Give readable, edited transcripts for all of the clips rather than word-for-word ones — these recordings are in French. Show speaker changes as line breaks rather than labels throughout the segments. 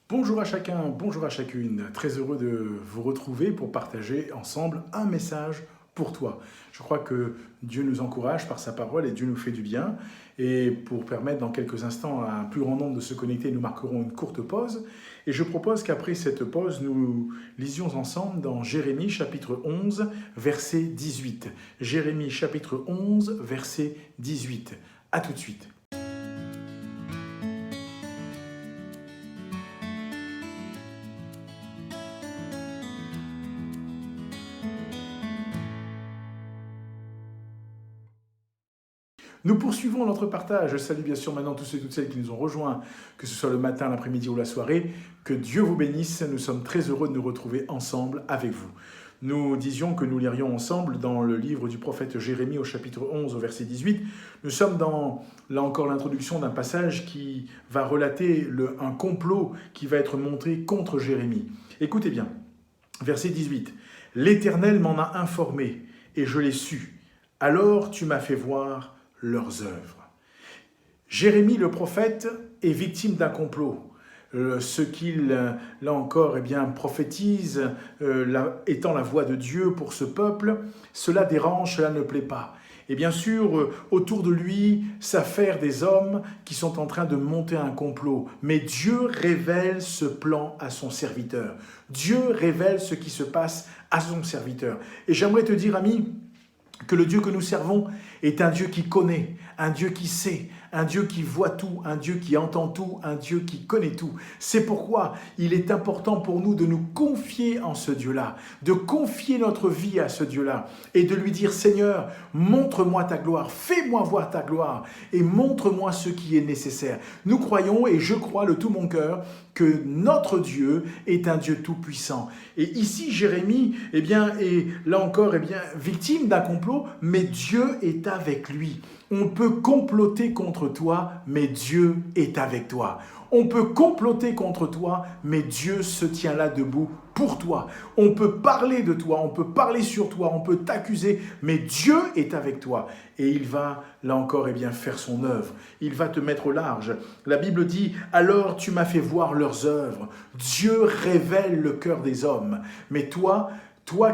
Bonjour à chacun, bonjour à chacune. Très heureux de vous retrouver pour partager ensemble un message pour toi. Je crois que Dieu nous encourage par sa parole et Dieu nous fait du bien. Et pour permettre dans quelques instants à un plus grand nombre de se connecter, nous marquerons une courte pause. Et je propose qu'après cette pause, nous lisions ensemble dans Jérémie chapitre 11, verset 18. Jérémie chapitre 11, verset 18. À tout de suite. Nous poursuivons notre partage. Je salue bien sûr maintenant tous ceux et toutes celles qui nous ont rejoints, que ce soit le matin, l'après-midi ou la soirée. Que Dieu vous bénisse. Nous sommes très heureux de nous retrouver ensemble avec vous. Nous disions que nous lirions ensemble dans le livre du prophète Jérémie au chapitre 11 au verset 18. Nous sommes dans, là encore, l'introduction d'un passage qui va relater un complot qui va être monté contre Jérémie. Écoutez bien, verset 18. « L'Éternel m'en a informé et je l'ai su. Alors tu m'as fait voir leurs œuvres. » Jérémie le prophète est victime d'un complot. Ce qu'il, là encore, prophétise, étant la voix de Dieu pour ce peuple, cela dérange, cela ne plaît pas. Et bien sûr, autour de lui s'affairent des hommes qui sont en train de monter un complot. Mais Dieu révèle ce plan à son serviteur. Dieu révèle ce qui se passe à son serviteur. Et j'aimerais te dire, ami, que le Dieu que nous servons est un Dieu qui connaît, un Dieu qui sait, un Dieu qui voit tout, un Dieu qui entend tout, un Dieu qui connaît tout. C'est pourquoi il est important pour nous de nous confier en ce Dieu-là, de confier notre vie à ce Dieu-là et de lui dire « Seigneur, montre-moi ta gloire, fais-moi voir ta gloire et montre-moi ce qui est nécessaire. » Nous croyons, et je crois de tout mon cœur, que notre Dieu est un Dieu tout-puissant. Et ici, Jérémie, est là encore, victime d'un complot, mais Dieu est avec lui. On peut comploter contre toi, mais Dieu est avec toi. On peut comploter contre toi, mais Dieu se tient là debout pour toi. On peut parler de toi, on peut parler sur toi, on peut t'accuser, mais Dieu est avec toi. Et il va, là encore, faire son œuvre. Il va te mettre au large. La Bible dit, « Alors tu m'as fait voir leurs œuvres. » Dieu révèle le cœur des hommes. Mais toi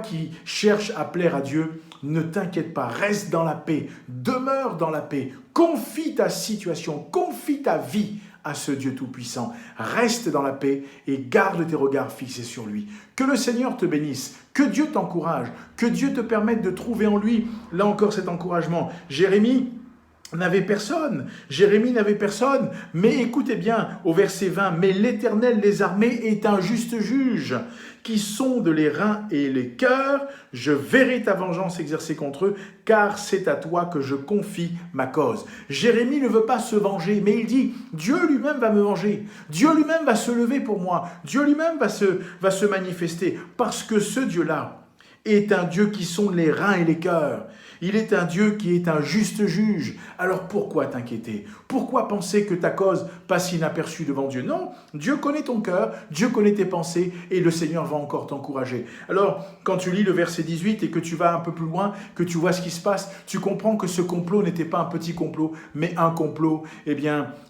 qui cherches à plaire à Dieu, ne t'inquiète pas, reste dans la paix, demeure dans la paix, confie ta situation, confie ta vie à ce Dieu tout-puissant. Reste dans la paix et garde tes regards fixés sur lui. Que le Seigneur te bénisse, que Dieu t'encourage, que Dieu te permette de trouver en lui, là encore, cet encouragement. Jérémie n'avait personne, mais écoutez bien au verset 20, « Mais l'Éternel des armées est un juste juge, qui sonde les reins et les cœurs, je verrai ta vengeance exercée contre eux, car c'est à toi que je confie ma cause. » Jérémie ne veut pas se venger, mais il dit, Dieu lui-même va me venger, Dieu lui-même va se lever pour moi, Dieu lui-même va se manifester, parce que ce Dieu-là est un Dieu qui sonde les reins et les cœurs. Il est un Dieu qui est un juste juge. Alors pourquoi t'inquiéter? Pourquoi penser que ta cause passe inaperçue devant Dieu? Non, Dieu connaît ton cœur, Dieu connaît tes pensées et le Seigneur va encore t'encourager. Alors, quand tu lis le verset 18 et que tu vas un peu plus loin, que tu vois ce qui se passe, tu comprends que ce complot n'était pas un petit complot, mais un complot,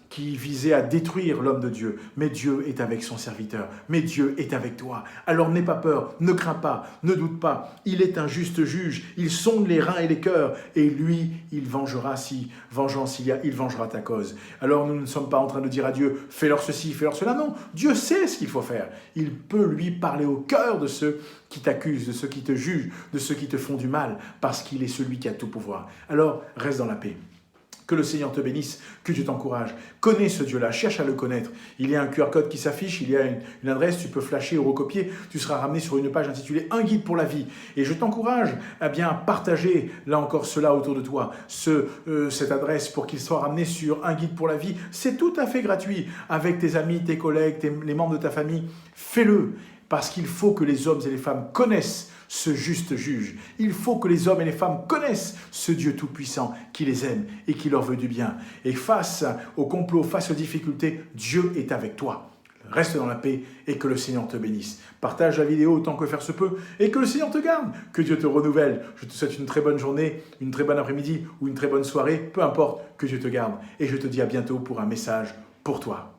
qui visait à détruire l'homme de Dieu. Mais Dieu est avec son serviteur. Mais Dieu est avec toi. Alors n'aie pas peur, ne crains pas, ne doute pas. Il est un juste juge. Il sonde les reins et les cœurs. Et lui, il vengera si vengeance il y a, il vengera ta cause. Alors nous ne sommes pas en train de dire à Dieu, fais-leur ceci, fais-leur cela. Non, Dieu sait ce qu'il faut faire. Il peut lui parler au cœur de ceux qui t'accusent, de ceux qui te jugent, de ceux qui te font du mal, parce qu'il est celui qui a tout pouvoir. Alors reste dans la paix. Que le Seigneur te bénisse, que Dieu t'encourage. Connais ce Dieu-là, cherche à le connaître. Il y a un QR code qui s'affiche, il y a une adresse, tu peux flasher ou recopier. Tu seras ramené sur une page intitulée « Un guide pour la vie ». Et je t'encourage à partager, là encore, cela autour de toi, cette adresse pour qu'il soit ramené sur « Un guide pour la vie ». C'est tout à fait gratuit. Avec tes amis, tes collègues, les membres de ta famille, fais-le. Parce qu'il faut que les hommes et les femmes connaissent ce juste juge. Il faut que les hommes et les femmes connaissent ce Dieu tout-puissant qui les aime et qui leur veut du bien. Et face au complot, face aux difficultés, Dieu est avec toi. Reste dans la paix et que le Seigneur te bénisse. Partage la vidéo autant que faire se peut et que le Seigneur te garde. Que Dieu te renouvelle. Je te souhaite une très bonne journée, une très bonne après-midi ou une très bonne soirée. Peu importe, que Dieu te garde. Et je te dis à bientôt pour un message pour toi.